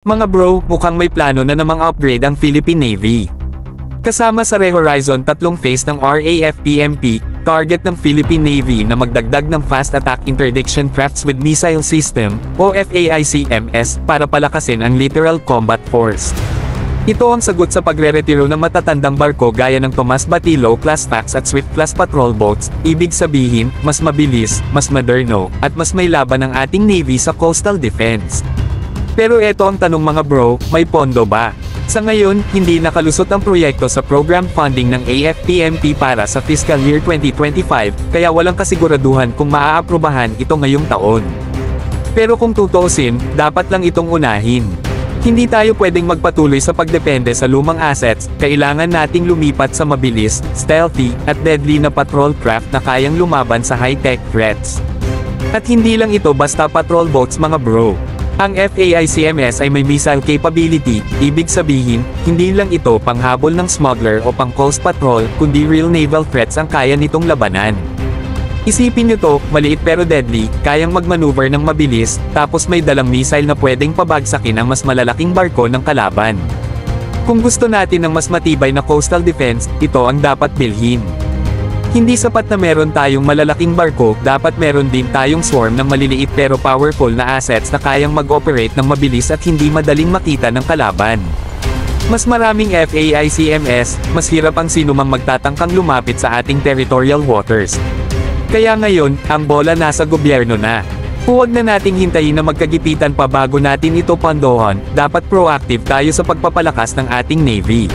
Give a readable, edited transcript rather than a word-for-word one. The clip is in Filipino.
Mga bro, mukhang may plano na namang upgrade ang Philippine Navy. Kasama sa Re-Horizon 3 phase ng RAFPMP, target ng Philippine Navy na magdagdag ng Fast Attack Interdiction Crafts with Missile System, o FAICMS, para palakasin ang Littoral Combat Force. Ito ang sagot sa pagre-retiro ng matatandang barko gaya ng Tomas Batilo Class Pax at Swift Class Patrol Boats, ibig sabihin, mas mabilis, mas moderno, at mas may laban ang ating Navy sa coastal defense. Pero eto ang tanong mga bro, may pondo ba? Sa ngayon, hindi nakalusot ang proyekto sa program funding ng AFPMP para sa fiscal year 2025, kaya walang kasiguraduhan kung maaaprubahan ito ngayong taon. Pero kung tutuusin, dapat lang itong unahin. Hindi tayo pwedeng magpatuloy sa pagdepende sa lumang assets, kailangan nating lumipat sa mabilis, stealthy, at deadly na patrol craft na kayang lumaban sa high-tech threats. At hindi lang ito basta patrol boats mga bro. Ang FAICMS ay may missile capability, ibig sabihin, hindi lang ito panghabol ng smuggler o pang coast patrol, kundi real naval threats ang kaya nitong labanan. Isipin nyo to, maliit pero deadly, kayang magmaneuver ng mabilis, tapos may dalang missile na pwedeng pabagsakin ang mas malalaking barko ng kalaban. Kung gusto natin ng mas matibay na coastal defense, ito ang dapat bilhin. Hindi sapat na meron tayong malalaking barko, dapat meron din tayong swarm ng maliliit pero powerful na assets na kayang mag-operate ng mabilis at hindi madaling makita ng kalaban. Mas maraming FAICMS, mas hirap ang sinumang magtatangkang lumapit sa ating territorial waters. Kaya ngayon, ang bola nasa gobyerno na. Huwag na nating hintayin na magkagipitan pa bago natin ito pondohan, dapat proactive tayo sa pagpapalakas ng ating Navy.